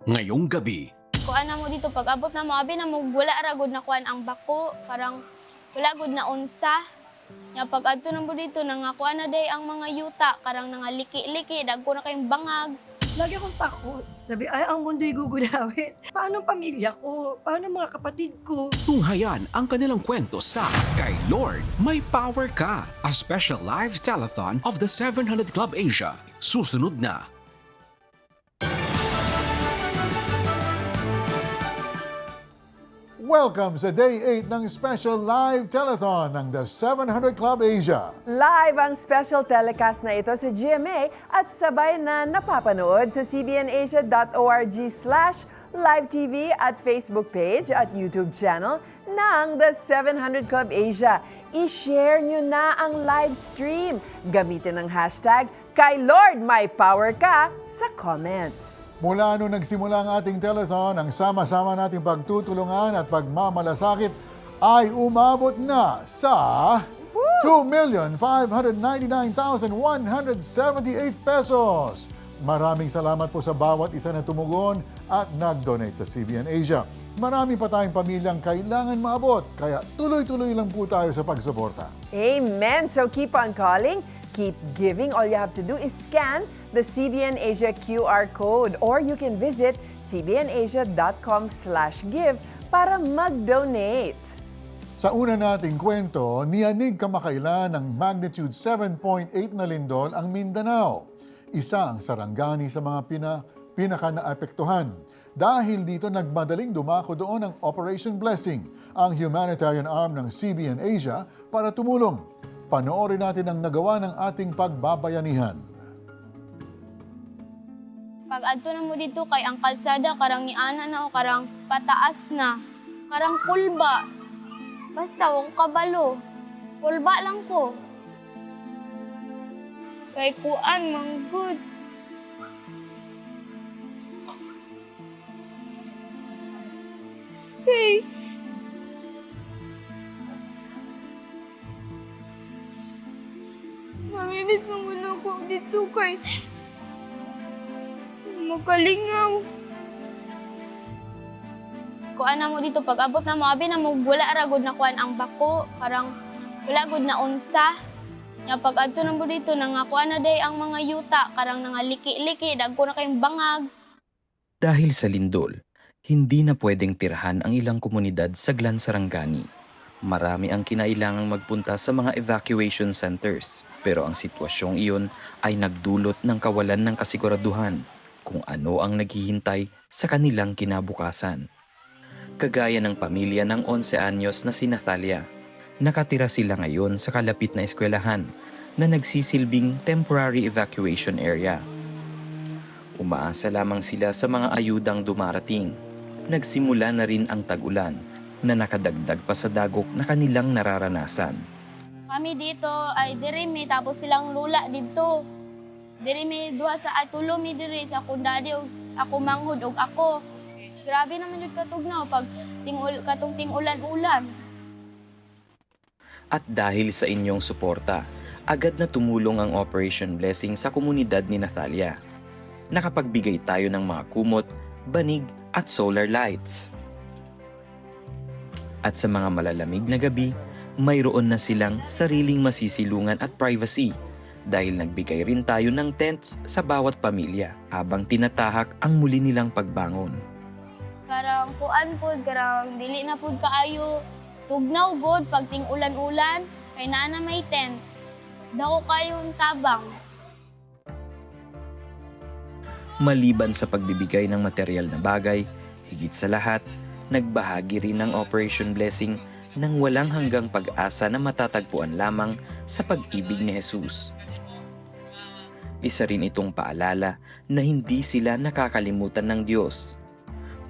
Ngayong gabi, Kuan na mo dito pag abot na mo abi na mo wala ra gud na kuan ang bako, karang wala gud na unsa. Nya pag adto na mo dito nangakuan na day ang mga yuta, karang nangaliki-liki dagko na kayong bangag. Lagi akong takot. Sabi, ay, ang mundo'y gugulawin. Paano ang pamilya ko? Paano ang mga kapatid ko? tunghayan ang kanilang kwento sa Kay Lord, May Power Ka, a special live telethon of the 700 Club Asia. Susunod na. Welcome sa Day 8 ng special live telethon ng The 700 Club Asia. Live ang special telecast na ito sa GMA at sabay na napapanood sa cbnasia.org/live-tv at Facebook page at YouTube channel ng The 700 Club Asia. I-share nyo na ang live stream. Gamitin ang hashtag #KayLordMyPowerKa sa comments. Mula nung nagsimula ang ating telethon, ang sama-sama nating pagtutulungan at pagmamalasakit ay umabot na sa 2,599,178 pesos. Maraming salamat po sa bawat isa na tumugon at nag-donate sa CBN Asia. Marami pa tayong pamilyang kailangan maabot, kaya tuloy-tuloy lang po tayo sa pagsuporta. Amen! So keep on calling, keep giving. All you have to do is scan the CBN Asia QR code or you can visit cbnasia.com/give para mag-donate. Sa una nating kwento, niyanig kamakailan ng magnitude 7.8 na lindol ang Mindanao. Isa ang sarangani sa mga pinaka-naapektuhan. Dahil dito nagmadaling dumako doon ang Operation Blessing, ang humanitarian arm ng CBN Asia para tumulong. Panoorin natin ang nagawa ng ating pagbabayanihan. Pag adto na mo dito kay ang kalsada karang niana na o karang pataas na. Karang kulba. Basta wong kabalo. Kulba lang ko. Kay kuan manggod. Hey. Mamimit mo muna ko dito kay makalingaw. Kuan na mo dito pag abot na mo abi na mo wala ra gud na kuan ang bako, karang wala gud na unsa. Nya pag adto na mo dito nangakuan na day ang mga yuta, karang nangaliki-liki dagko na kayong bangag. Dahil sa lindol, hindi na pwedeng tirahan ang ilang komunidad sa Glan Sarangani. Marami ang kinailangang magpunta sa mga evacuation centers. Pero ang sitwasyong iyon ay nagdulot ng kawalan ng kasiguraduhan kung ano ang naghihintay sa kanilang kinabukasan. Kagaya ng pamilya ng 11 anyos na si Nathalia, nakatira sila ngayon sa kalapit na eskwelahan na nagsisilbing temporary evacuation area. Umaasa lamang sila sa mga ayudang dumarating. Nagsimula na rin ang tag-ulan na nakadagdag pa sa dagok na kanilang nararanasan. Kami dito ay diri mi tapos silang lula dito. Diri mi duha sa atulo mi diri sa akong daddy ug ako manghud ug ako. Grabe naman jud katugnaw pag katong ting-ulan-ulan. At dahil sa inyong suporta, agad na tumulong ang Operation Blessing sa komunidad ni Nathalia. Nakapagbigay tayo ng mga kumot, banig at solar lights. At sa mga malalamig na gabi, mayroon na silang sariling masisilungan at privacy dahil nagbigay rin tayo ng tents sa bawat pamilya habang tinatahak ang muli nilang pagbangon. Karang kuan pod, karang dili na pod kaayo tugnaw god pag ting-ulan-ulan kay naa na may tent. Dako kayong tabang. Maliban sa pagbibigay ng material na bagay, higit sa lahat, nagbahagi rin ng Operation Blessing nang walang hanggang pag-asa na matatagpuan lamang sa pag-ibig ni Jesus. Isa rin itong paalala na hindi sila nakakalimutan ng Diyos.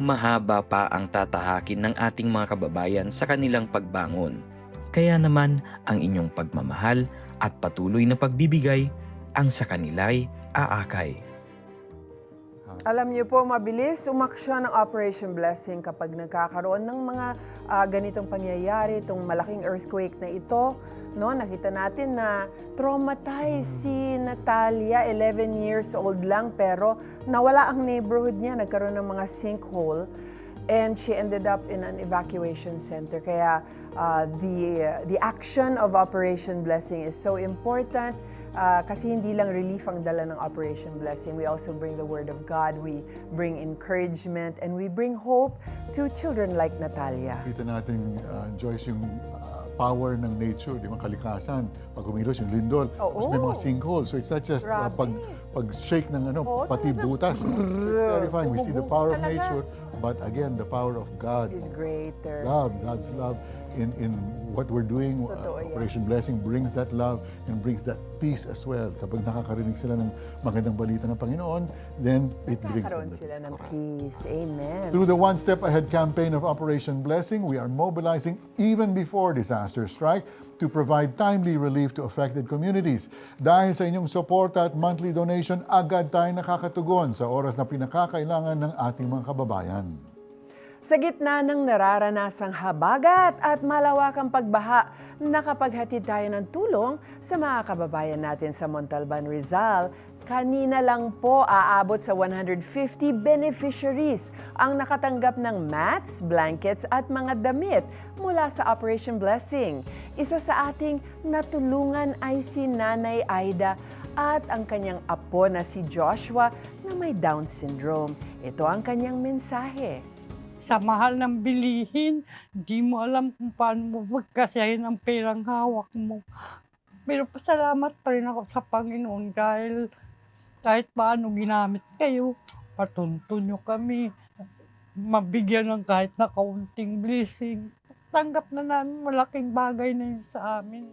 Mahaba pa ang tatahakin ng ating mga kababayan sa kanilang pagbangon. Kaya naman ang inyong pagmamahal at patuloy na pagbibigay ang sa kanila'y aakay. Alam niyo po, mabilis umaksyon ang Operation Blessing kapag nagkakaroon ng mga ganitong pangyayari, itong malaking earthquake na ito. No, nakita natin na traumatized si Natalia, 11 years old lang, pero nawala ang neighborhood niya, nagkaroon ng mga sinkhole. And she ended up in an evacuation center. Kaya the action of Operation Blessing is so important. Kasi hindi lang relief ang dala ng Operation Blessing. We also bring the Word of God, we bring encouragement, and we bring hope to children like Natalia. Kita natin, Joyce, yung power ng nature, di ba, kalikasan. Pag kumilos yung lindol, tapos may mga sinkhole. So it's not just pag-shake ng pati talaga. butas. It's terrifying. We see the power of Talaga. nature, but again, the power of God. Is greater. Love, God's love in what we're doing. Totoo yan. Operation Blessing brings that love and brings that peace as well. Kapag nakakarinig sila ng magandang balita ng Panginoon, then it brings them Kakaroon the sila peace. ng Correct. peace. Amen. Through the One Step Ahead campaign of Operation Blessing, we are mobilizing even before disaster strike to provide timely relief to affected communities. Dahil sa inyong suporta at monthly donation, agad tayong nakakatugon sa oras na pinakakailangan ng ating mga kababayan. Sa gitna ng nararanasang habagat at malawakang pagbaha, nakapaghatid tayo ng tulong sa mga kababayan natin sa Montalban, Rizal. Kanina lang po aabot sa 150 beneficiaries ang nakatanggap ng mats, blankets at mga damit mula sa Operation Blessing. Isa sa ating natulungan ay si Nanay Aida at ang kanyang apo na si Joshua na may Down syndrome. Ito ang kanyang mensahe. Sa mahal ng bilihin, di mo alam kung paano mo magkasayin ang perang hawak mo. Pero pasalamat pa rin ako sa Panginoon dahil kahit paano ginamit kayo, patunto nyo kami, mabigyan ng kahit na kaunting blessing. Tanggap na namin, malaking bagay na yun sa amin.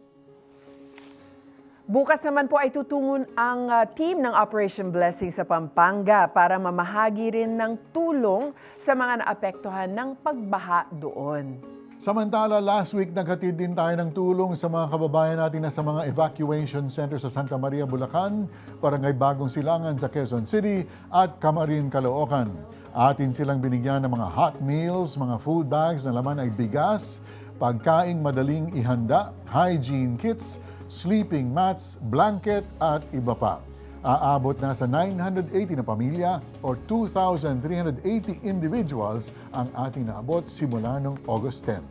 Bukas naman po ay tutungon ang team ng Operation Blessing sa Pampanga para mamahagi rin ng tulong sa mga naapektuhan ng pagbaha doon. Samantala, last week naghatid din tayo ng tulong sa mga kababayan natin na sa mga evacuation center sa Santa Maria, Bulacan, Barangay Bagong Silangan sa Quezon City at Camarin, Caloocan. Atin silang binigyan ng mga hot meals, mga food bags na laman ay bigas, pagkaing madaling ihanda, hygiene kits, sleeping mats, blanket at iba pa. Aabot na sa 980 na pamilya or 2,380 individuals ang ating naabot simula noong August 10.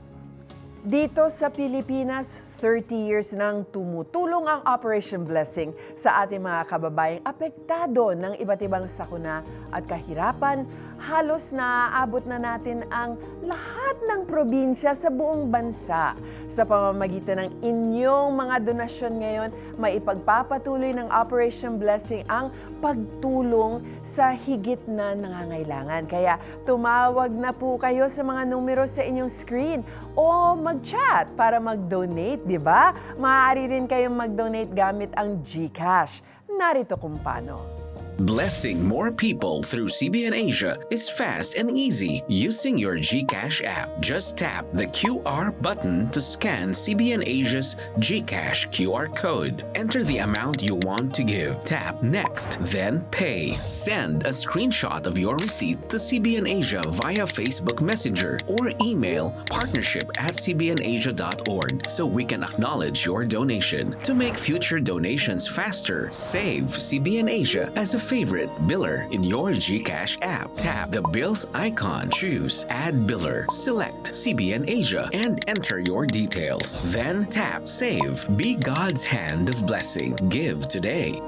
Dito sa Pilipinas, 30 years nang tumutulong ang Operation Blessing sa ating mga kababayang apektado ng iba't ibang sakuna at kahirapan. Halos naaabot na natin ang lahat ng probinsya sa buong bansa. Sa pamamagitan ng inyong mga donasyon ngayon, maipagpapatuloy ng Operation Blessing ang pagtulong sa higit na nangangailangan. Kaya tumawag na po kayo sa mga numero sa inyong screen o mag-chat para mag-donate, di ba? Maaari rin kayong mag-donate gamit ang GCash. Narito kung paano. Blessing more people through CBN Asia is fast and easy using your GCash app. Just tap the QR button to scan CBN Asia's GCash QR code. Enter the amount you want to give. Tap Next, then Pay. Send a screenshot of your receipt to CBN Asia via Facebook Messenger or email partnership@cbnasia.org so we can acknowledge your donation. To make future donations faster, save CBN Asia as a favorite biller in your GCash app. Tap the bills icon, choose Add Biller, select CBN Asia, and enter your details. Then tap Save. Be God's hand of blessing. Give today.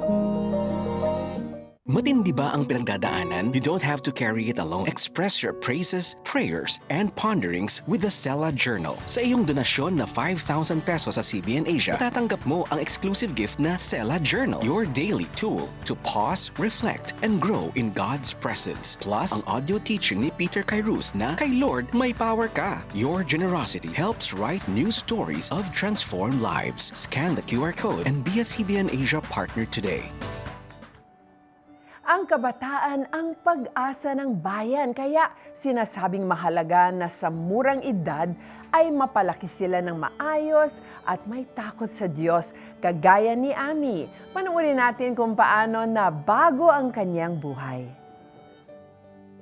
Matindi ba ang pinagdadaanan? You don't have to carry it alone. Express your praises, prayers, and ponderings with the Sela Journal. Sa iyong donasyon na 5,000 pesos sa CBN Asia, tatanggap mo ang exclusive gift na Sela Journal, your daily tool to pause, reflect, and grow in God's presence. Plus, ang audio teaching ni Peter Kairos na Kay Lord, May Power Ka. Your generosity helps write new stories of transformed lives. Scan the QR code and be a CBN Asia partner today. Ang kabataan ang pag-asa ng bayan, kaya sinasabing mahalaga na sa murang edad ay mapalaki sila ng maayos at may takot sa Diyos, kagaya ni Ami. Panoorin natin kung paano na bago ang kanyang buhay.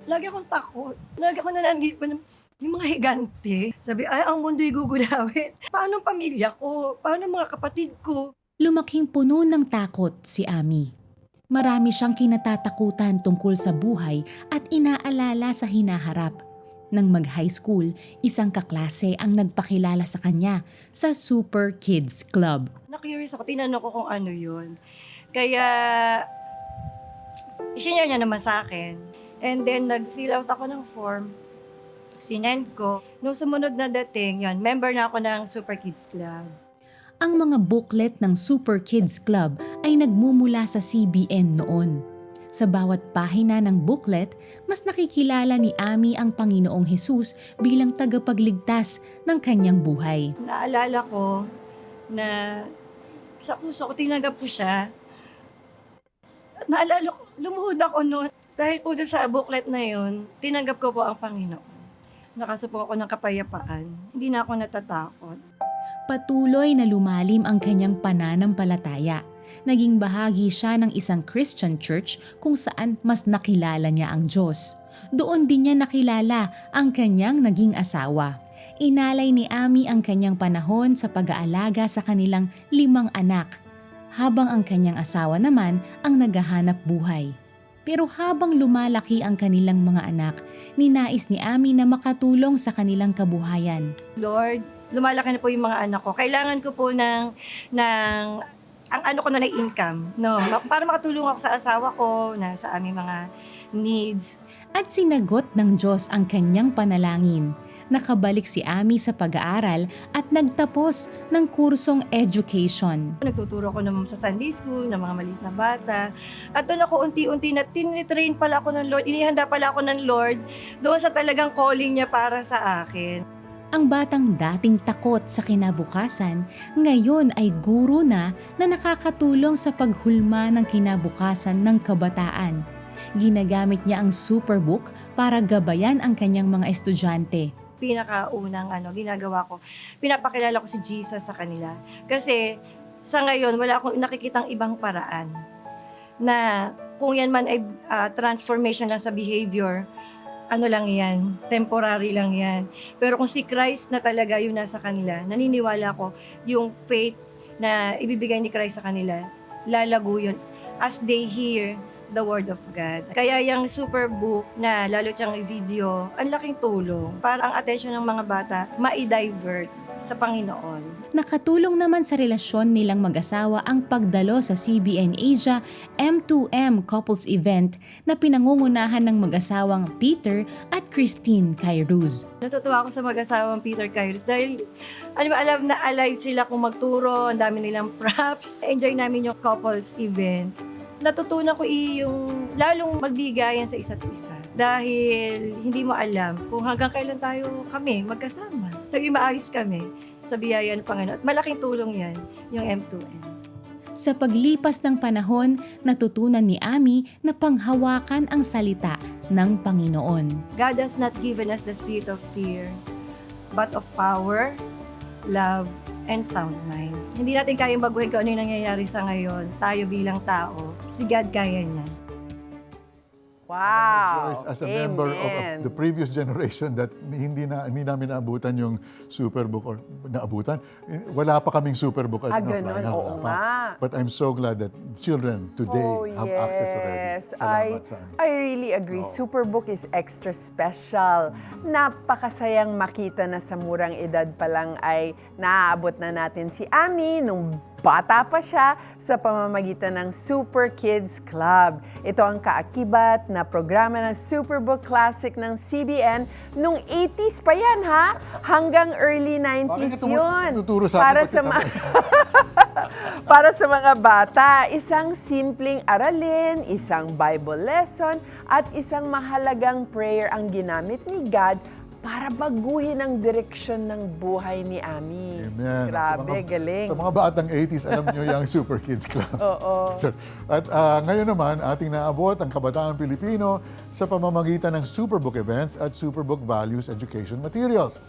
lagi akong takot. Lagi akong nananagipan ng yung mga higante. Sabi, ay, ang mundo'y gugulawin. Paano ang pamilya ko? Paano ang mga kapatid ko? Lumaking puno ng takot si Ami. Marami siyang kinatatakutan tungkol sa buhay at inaalala sa hinaharap. Nang mag-high school, isang kaklase ang nagpakilala sa kanya sa Super Kids Club. Na-curious ako, tinanong ko kung ano yun. Kaya, isinare niya naman sa akin. And then, nag-fill out ako ng form. Sinend ko. Nung sumunod na dating, yun, member na ako ng Super Kids Club. Ang mga booklet ng Super Kids Club ay nagmumula sa CBN noon. Sa bawat pahina ng booklet, mas nakikilala ni Ami ang Panginoong Hesus bilang tagapagligtas ng kanyang buhay. Naalala ko na sa puso ko, tinanggap ko siya. Naalala ko, lumuhod ako noon. Dahil po doon sa booklet na yun, tinanggap ko po ang Panginoon. Nakasupong ako ng kapayapaan. Hindi na ako natatakot. Patuloy na lumalim ang kanyang pananampalataya. Naging bahagi siya ng isang Christian church kung saan mas nakilala niya ang Diyos. Doon din niya nakilala ang kanyang naging asawa. Inalay ni Ami ang kanyang panahon sa pag-aalaga sa kanilang 5 anak, habang ang kanyang asawa naman ang naghahanap buhay. Pero habang lumalaki ang kanilang mga anak, ninais ni Ami na makatulong sa kanilang kabuhayan. Lord, lumalaki na po yung mga anak ko. Kailangan ko po ng ang ano ko na income, no, para makatulong ako sa asawa ko, na sa aming mga needs. At sinagot ng Diyos ang kanyang panalangin. Nakabalik si Ami sa pag-aaral at nagtapos ng kursong education. Nagtuturo ko naman sa Sunday school, ng mga maliit na bata. At doon ako unti-unti na tinitrain pala ako ng Lord, inihanda pala ako ng Lord doon sa talagang calling niya para sa akin. Ang batang dating takot sa kinabukasan, ngayon ay guro na nakakatulong sa paghulma ng kinabukasan ng kabataan. Ginagamit niya ang Superbook para gabayan ang kanyang mga estudyante. Pinakaunang ginagawa ko, pinapakilala ko si Jesus sa kanila. Kasi sa ngayon, wala akong nakikitang ibang paraan na kung yan man ay transformation lang sa behavior, ano lang yan, temporary lang yan. Pero kung si Christ na talaga yung nasa kanila, naniniwala ko yung faith na ibibigay ni Christ sa kanila, lalago yun as they hear the Word of God. Kaya yung Superbook na lalo siyang video, ang laking tulong para ang attention ng mga bata ma-divert sa Panginoon. Nakatulong naman sa relasyon nilang mag-asawa ang pagdalo sa CBN Asia M2M Couples Event na pinangungunahan ng mag-asawang Peter at Christine Cairuz. Natutuwa ako sa mag-asawang Peter Cairuz dahil alam na alive sila kung magturo, ang dami nilang props. Enjoy namin yung couples event. Natutunan ko yung lalong magbigayan sa isa't isa. Dahil hindi mo alam kung hanggang kailan kami magkasama. Naging maayos kami sa biyaya ng Panginoon. At malaking tulong yan, yung M2M. Sa paglipas ng panahon, natutunan ni Ami na panghawakan ang salita ng Panginoon. God has not given us the spirit of fear, but of power, love, and sound mind. Hindi natin kayang baguhin kung ano yung nangyayari sa ngayon. Tayo bilang tao, si God kaya niya. Wow! Joyce, as a member of the previous generation that hindi namin naabutan yung Superbook or naabutan, wala pa kaming Superbook at ganun, oo nga. But I'm so glad that children today have access already. Salamat sa ano. I really agree. Superbook is extra special. Napakasayang makita na sa murang edad pa lang ay naaabot na natin si Ami nung bata pa siya sa pamamagitan ng Super Kids Club. Ito ang kaakibat na programa ng Superbook Classic ng CBN nung 80s pa yan, ha? Hanggang early 90s yun. Tuturo sa akin Para sa mga bata, isang simpleng aralin, isang Bible lesson, at isang mahalagang prayer ang ginamit ni God para baguhin ang direksyon ng buhay ni Ami. Amen. Grabe, galing. Sa mga batang 80s, alam nyo yung Super Kids Club. Oo. At ngayon naman, ating naabot ang kabataang Pilipino sa pamamagitan ng Superbook events at Superbook Values Education Materials.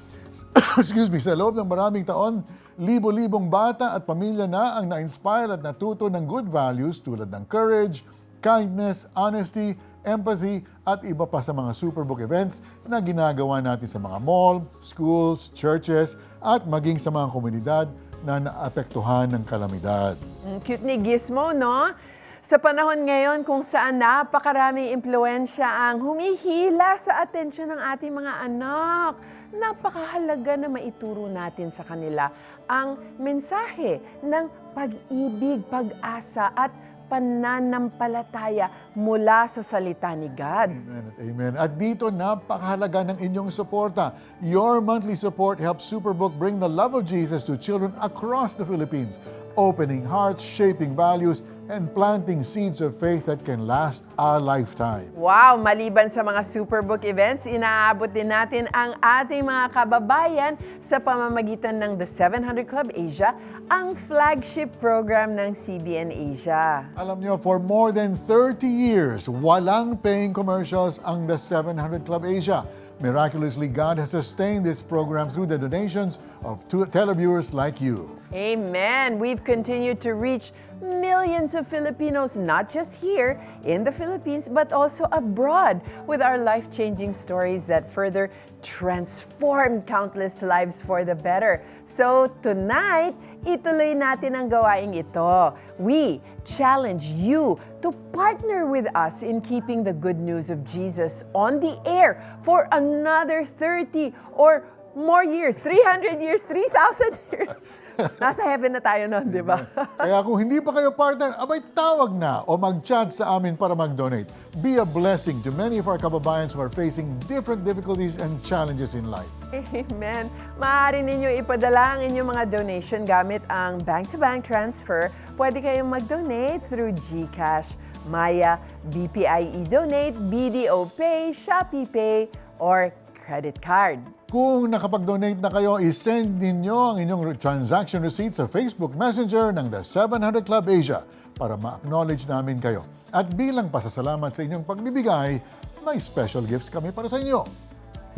Excuse me, sa loob ng maraming taon, libo-libong bata at pamilya na ang na-inspire at natuto ng good values tulad ng courage, kindness, honesty, empathy, at iba pa sa mga Superbook events na ginagawa natin sa mga mall, schools, churches, at maging sa mga komunidad na naapektuhan ng kalamidad. Cute ni Gizmo, no? Sa panahon ngayon kung saan napakaraming impluensya ang humihila sa atensyon ng ating mga anak, napakahalaga na maituro natin sa kanila ang mensahe ng pag-ibig, pag-asa at pananampalataya mula sa salita ni God. Amen at amen. At dito, napakahalaga ng inyong suporta. Your monthly support helps Superbook bring the love of Jesus to children across the Philippines, opening hearts, shaping values, and planting seeds of faith that can last a lifetime. Wow! Maliban sa mga Superbook events, inaabot din natin ang ating mga kababayan sa pamamagitan ng The 700 Club Asia, ang flagship program ng CBN Asia. Alam nyo, for more than 30 years, walang paying commercials ang The 700 Club Asia. Miraculously, God has sustained this program through the donations of televiewers like you. Amen. We've continued to reach millions of Filipinos, not just here in the Philippines, but also abroad with our life-changing stories that further transform countless lives for the better. So tonight, ituloy natin ang gawaing ito. We challenge you to partner with us in keeping the good news of Jesus on the air for another 30 or more years, 300 years, 3,000 years. Nasa heaven na tayo nun, di ba? Kaya kung hindi pa kayo partner, abay tawag na o mag-chat sa amin para mag-donate. Be a blessing to many of our kababayans who are facing different difficulties and challenges in life. Amen. Maaari ninyo ipadala ang inyong mga donation gamit ang bank-to-bank transfer. Pwede kayong mag-donate through GCash, Maya, BPI e-Donate, BDO Pay, Shopee Pay, or credit card. Kung nakapag-donate na kayo, isend ninyo ang inyong transaction receipt sa Facebook Messenger ng The 700 Club Asia para ma-acknowledge namin kayo. At bilang pasasalamat sa inyong pagbibigay, may special gifts kami para sa inyo.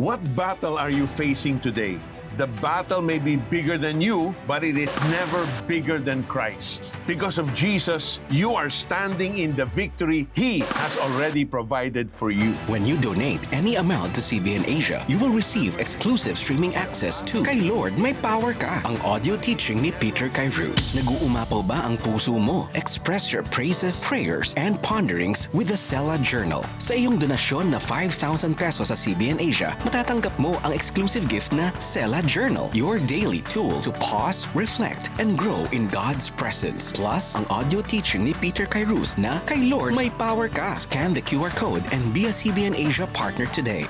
What battle are you facing today? The battle may be bigger than you, but it is never bigger than Christ. Because of Jesus, you are standing in the victory He has already provided for you. When you donate any amount to CBN Asia, you will receive exclusive streaming access to Kay Lord May Power Ka, ang audio teaching ni Peter Kairos. Nag-uumapaw ba ang puso mo? Express your praises, prayers, and ponderings with the Sela Journal. Sa iyong donasyon na 5,000 pesos sa CBN Asia, matatanggap mo ang exclusive gift na Sela Journal, your daily tool to pause, reflect, and grow in God's presence. Plus, ang audio teaching ni Peter Kairos na Kay Lord May Power Ka. Scan the QR code and be a CBN Asia partner today.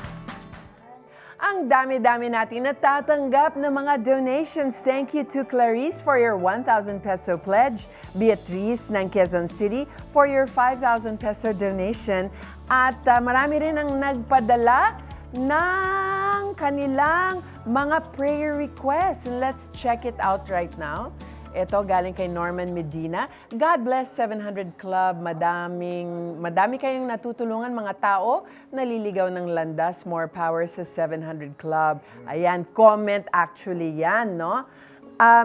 Ang dami-dami natin natatanggap ng mga donations. Thank you to Clarice for your 1,000 peso pledge, Beatrice ng Quezon City for your 5,000 peso donation, at marami rin ang nagpadala ng kanilang mga prayer requests. Let's check it out right now. Ito galing kay Norman Medina. God bless 700 Club. Madami kayong natutulungan mga tao naliligaw ng landas. More power sa 700 Club. Ayan, comment actually yan, no?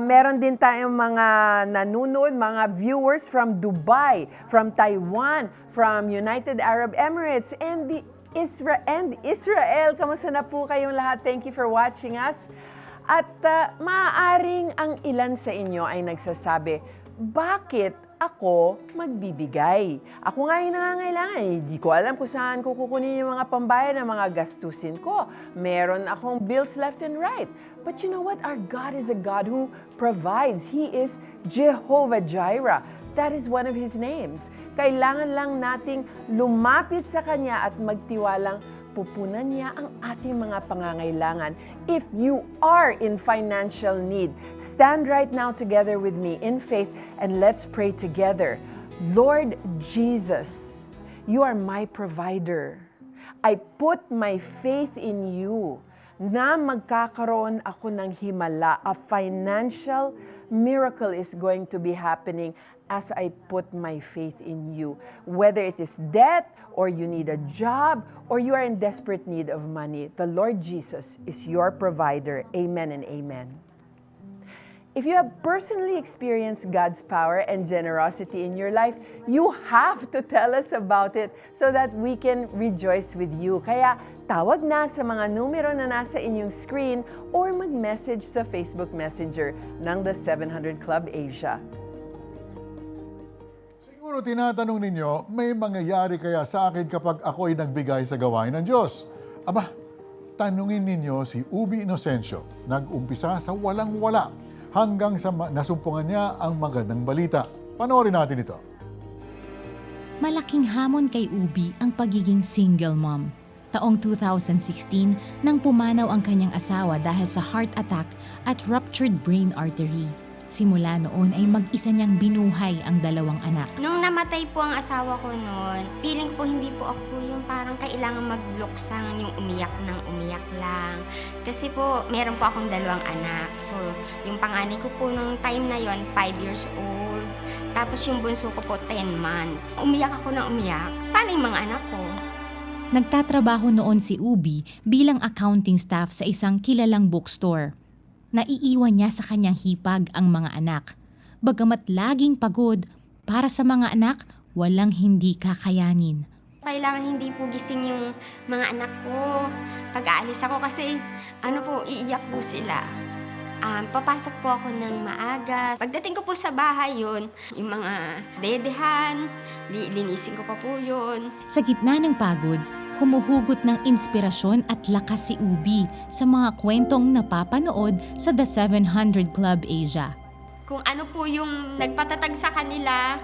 Meron din tayong mga nanonood, mga viewers from Dubai, from Taiwan, from United Arab Emirates, and Israel. Kamusta na po kayong lahat? Thank you for watching us. At maaaring ang ilan sa inyo ay nagsasabi, bakit ako magbibigay? Ako nga yung nangangailangan. Hindi ko alam kung saan ko kukunin yung mga pambayad ng mga gastusin ko. Meron akong bills left and right. But you know what? Our God is a God who provides. He is Jehovah Jireh. That is one of His names. Kailangan lang nating lumapit sa Kanya at magtiwalang pupunan niya ang ating mga pangangailangan. If you are in financial need, stand right now together with me in faith and let's pray together. Lord Jesus, you are my provider. I put my faith in you na magkakaroon ako ng himala. A financial miracle is going to be happening as I put my faith in you. Whether it is debt, or you need a job, or you are in desperate need of money, the Lord Jesus is your provider. Amen and amen. If you have personally experienced God's power and generosity in your life, you have to tell us about it so that we can rejoice with you. Kaya tawag na sa mga numero na nasa inyong screen or mag-message sa Facebook Messenger ng The 700 Club Asia. Siguro tinatanong ninyo, may mangyayari kaya sa akin kapag ako'y nagbigay sa gawain ng Diyos? Aba, tanungin ninyo si Ubi Inocencio. Nag-umpisa sa walang-wala hanggang sa nasumpungan niya ang magandang balita. Panoorin natin ito. Malaking hamon kay Ubi ang pagiging single mom. Taong 2016 nang pumanaw ang kanyang asawa dahil sa heart attack at ruptured brain artery. Simula noon ay mag-isa niyang binuhay ang 2 anak. Nung namatay po ang asawa ko noon, feeling po hindi po ako yung parang kailangan magluksang, yung umiyak ng umiyak lang. Kasi po, meron po akong 2 anak. So, yung panganay ko po nung time na yon 5 years old. Tapos yung bunso ko po, 10 months. Umiyak ako na umiyak. Paano yung mga anak ko? Nagtatrabaho noon si Ubi bilang accounting staff sa isang kilalang bookstore. Naiiwan niya sa kanyang hipag ang mga anak. Bagamat laging pagod, para sa mga anak, walang hindi kakayanin. Kailangan hindi po gising yung mga anak ko. Pag aalis ako kasi, iiyak po sila. Papasok po ako ng maaga. Pagdating ko po sa bahay yun, yung mga dedehan, linisin ko pa po yun. Sa gitna ng pagod, humuhugot ng inspirasyon at lakas si Ubi sa mga kwentong napapanood sa The 700 Club Asia. Kung ano po yung nagpatatag sa kanila,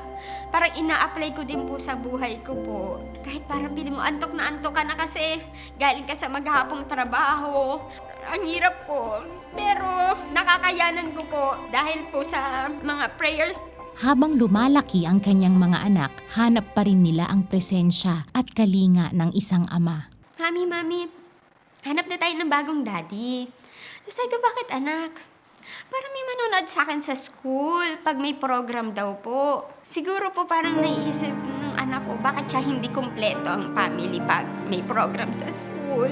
parang ina-apply ko din po sa buhay ko po. Kahit parang pili mo, antok ka na kasi galing ka sa maghapong trabaho. Ang hirap po, pero nakakayanan ko po dahil po sa mga prayers. Habang lumalaki ang kanyang mga anak, hanap pa rin nila ang presensya at kalinga ng isang ama. Mami, hanap na tayo ng bagong daddy. So sabi ko, bakit anak? Para may manonood sa akin sa school pag may program daw po. Siguro po parang naiisip ng anak ko, bakit siya hindi kompleto ang family pag may program sa school.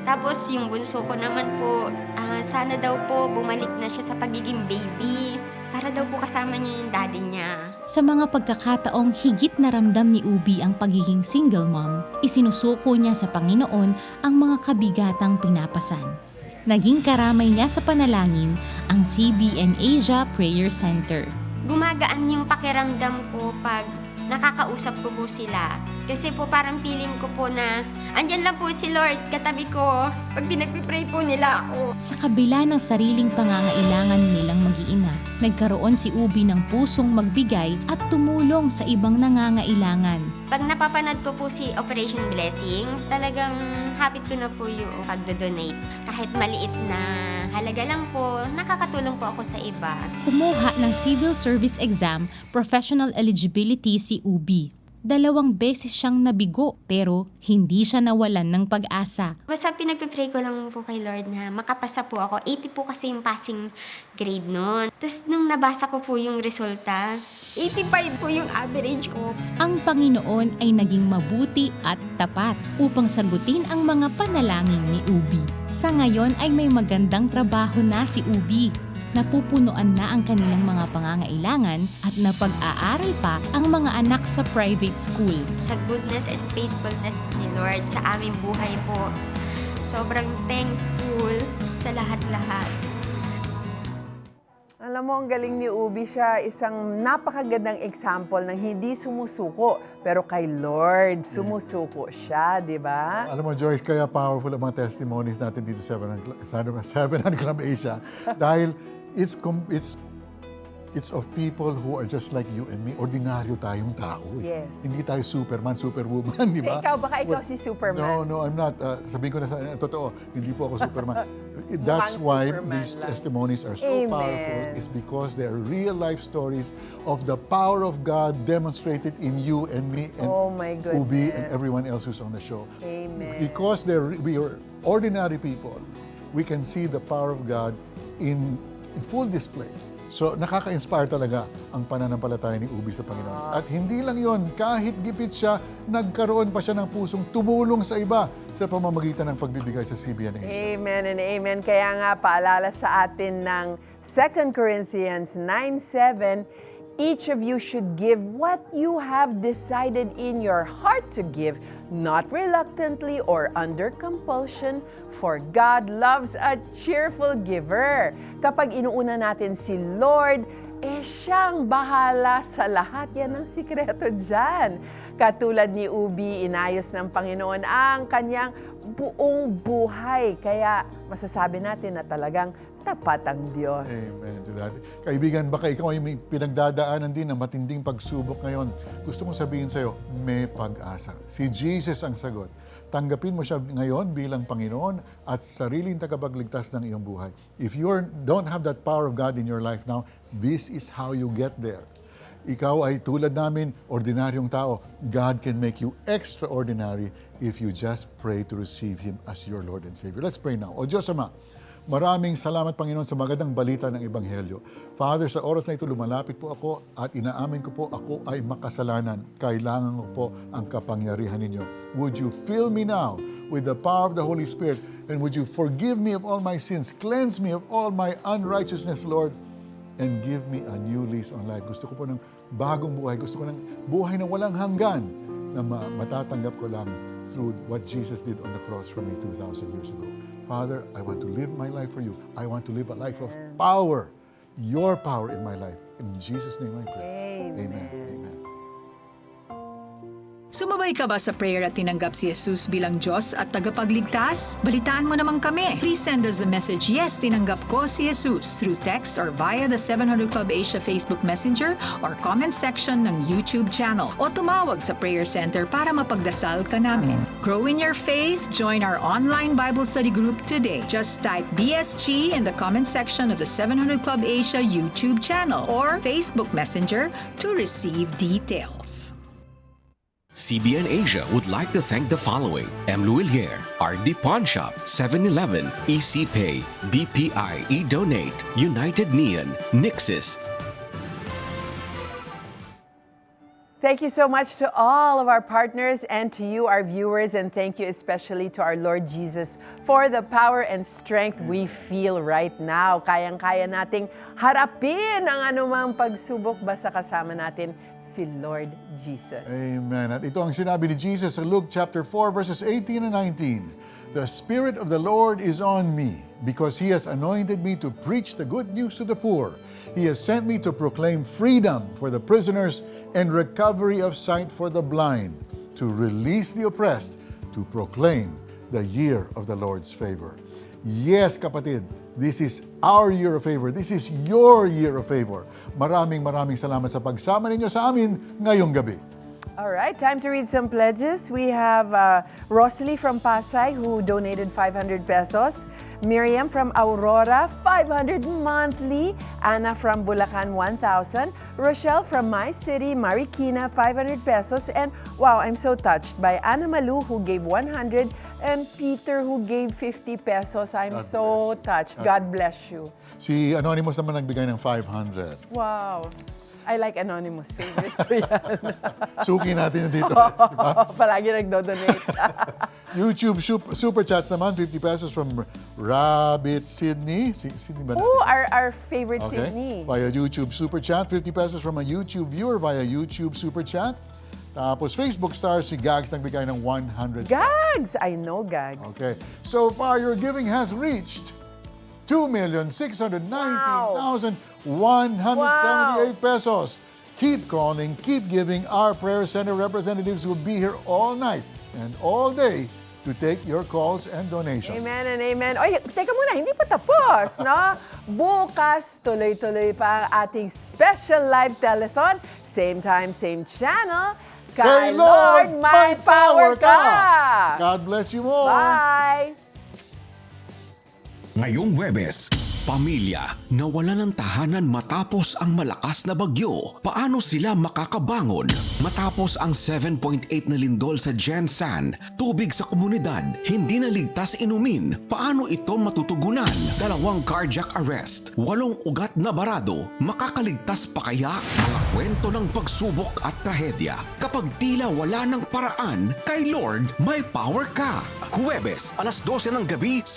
Tapos yung bunso ko naman po, sana daw po bumalik na siya sa pagiging baby. Para daw po kasama niya yung daddy niya. Sa mga pagkakataong higit na ramdam ni Ubi ang pagiging single mom, isinusuko niya sa Panginoon ang mga kabigatang pinapasan. Naging karamay niya sa panalangin ang CBN Asia Prayer Center. Gumagaan yung pakiramdam ko pag nakakausap ko po sila. Kasi po parang feeling ko po na andyan lang po si Lord katabi ko pag pinagpipray po nila ako. Sa kabila ng sariling pangangailangan nilang mag-iina, nagkaroon si Ubi ng pusong magbigay at tumulong sa ibang nangangailangan. Pag napapanood ko po si Operation Blessings, talagang habit ko na po yung pagdodonate. Kahit maliit na halaga lang po, nakakatulong po ako sa iba. Kumuha ng Civil Service Exam, Professional Eligibility si Ubi. 2 beses siyang nabigo pero hindi siya nawalan ng pag-asa. Basta pinagpipray ko lang po kay Lord na makapasa po ako. 80 po kasi yung passing grade noon. Tapos nung nabasa ko po yung resulta, 85 po yung average ko. Ang Panginoon ay naging mabuti at tapat upang sagutin ang mga panalangin ni Ubi. Sa ngayon ay may magandang trabaho na si Ubi. Napupunuan na ang kanilang mga pangangailangan at napag-aaral pa ang mga anak sa private school. Sa goodness and faithfulness ni Lord sa aming buhay po, sobrang thankful sa lahat-lahat. Alam mo, ang galing ni Ubi, siya isang napakagandang example ng hindi sumusuko. Pero kay Lord, sumusuko siya, di ba? Alam mo, Joyce, kaya powerful ang mga testimonies natin dito sa 700 Club Asia. Dahil it's of people who are just like you and me. Ordinaryo tayong tao. Yes. Hindi tayo Superman, Superwoman, di ba? Baka ikaw si Superman. No, I'm not. Sabihin ko na totoo, hindi po ako Superman. That's why Superman these lang. testimonies are so Amen. powerful. Is because they are real life stories of the power of God demonstrated in you and me and Oh my goodness. Ubi and everyone else who's on the show. Amen. Because we are ordinary people, we can see the power of God in full display So, nakaka-inspire talaga ang pananampalataya ni Ubi sa Panginoon. At hindi lang yon, kahit gipit siya, nagkaroon pa siya ng pusong tumulong sa iba sa pamamagitan ng pagbibigay sa CBN Asia. Amen and amen. Kaya nga, paalala sa atin ng 2 Corinthians 9:7, each of you should give what you have decided in your heart to give, not reluctantly or under compulsion, for God loves a cheerful giver. Kapag inuuna natin si Lord, siyang bahala sa lahat. Yan ang sikreto dyan. Katulad ni Ubi, inayos ng Panginoon ang kanyang buong buhay. Kaya masasabi natin na talagang tapat ang Diyos. Amen to that. Kaibigan, baka ikaw ay may pinagdadaanan din ng matinding pagsubok ngayon. Gusto kong sabihin sa'yo, may pag-asa. Si Jesus ang sagot. Tanggapin mo siya ngayon bilang Panginoon at sariling tagapagligtas ng iyong buhay. If you don't have that power of God in your life now, this is how you get there. Ikaw ay tulad namin, ordinaryong tao. God can make you extraordinary if you just pray to receive Him as your Lord and Savior. Let's pray now. O Diyos Ama, maraming salamat, Panginoon, sa magandang balita ng Ebanghelyo. Father, sa oras na ito, lumalapit po ako at inaamin ko po ako ay makasalanan. Kailangan ko po ang kapangyarihan ninyo. Would you fill me now with the power of the Holy Spirit, and would you forgive me of all my sins, cleanse me of all my unrighteousness, Lord, and give me a new lease on life. Gusto ko po ng bagong buhay. Gusto ko ng buhay na walang hanggan na matatanggap ko lang through what Jesus did on the cross for me 2,000 years ago. Father, I want to live my life for you. I want to live a life of power. Your power in my life. In Jesus' name I pray. Amen. Amen. Sumabay ka ba sa prayer at tinanggap si Jesus bilang Diyos at tagapagligtas? Balitaan mo naman kami. Please send us the message, yes, tinanggap ko si Jesus, through text or via the 700 Club Asia Facebook Messenger or comment section ng YouTube channel. O tumawag sa Prayer Center para mapagdasal ka namin. Grow in your faith, join our online Bible study group today. Just type BSG in the comment section of the 700 Club Asia YouTube channel or Facebook Messenger to receive details. CBN Asia would like to thank the following: M. Luilier, RD Pawn Shop, 7-Eleven, EC Pay, BPI, eDonate, United Neon, Nixis. Thank you so much to all of our partners and to you, our viewers, and thank you especially to our Lord Jesus for the power and strength we feel right now. Kayang-kaya nating harapin ang anumang pagsubok basta kasama natin si Lord Jesus. Amen. At ito ang sinabi ni Jesus sa Luke chapter 4 verses 18 and 19. The Spirit of the Lord is on me because He has anointed me to preach the good news to the poor. He has sent me to proclaim freedom for the prisoners and recovery of sight for the blind, to release the oppressed, to proclaim the year of the Lord's favor. Yes, kapatid, this is our year of favor. This is your year of favor. Maraming salamat sa pagsama ninyo sa amin ngayong gabi. All right, time to read some pledges. We have Rosalie from Pasay who donated 500 pesos. Miriam from Aurora, 500 monthly. Anna from Bulacan, 1,000. Rochelle from my city, Marikina, 500 pesos. And wow, I'm so touched by Anna Malu who gave 100 and Peter who gave 50 pesos. I'm so touched. God bless you. Si Anonymous naman nagbigay ng 500. Wow. I like Anonymous. Favorite ko yan. Suki natin dito. Diba? Palagi nagdo-donate. YouTube Super Chats naman, 50 pesos from Rabbit Sydney. Sydney ba natin? Oh, our favorite Okay. Sydney. Via YouTube Super Chat, 50 pesos from a YouTube viewer via YouTube Super Chat. Tapos Facebook star si Gags nagbigay ng 100. Gags! I know Gags. Okay. So far, your giving has reached 2,619,178 pesos. Keep calling, keep giving. Our Prayer Center representatives will be here all night and all day to take your calls and donations. Amen and amen. Oy, teka muna, hindi pa tapos, no? Bukas, tuloy-tuloy pa ang ating special live telethon. Same time, same channel. Kay Lord, may power ka! God bless you all. Bye! Ngayong Huwebes, pamilya nawala ng tahanan matapos ang malakas na bagyo. Paano sila makakabangon? Matapos ang 7.8 na lindol sa Gensan, tubig sa komunidad, hindi na ligtas inumin. Paano ito matutugunan? 2 cardiac arrest, 8 ugat na barado. Makakaligtas pa kaya? Mga kwento ng pagsubok at trahedya. Kapag tila wala ng paraan, kay Lord may power ka. Huwebes, alas 12 ng gabi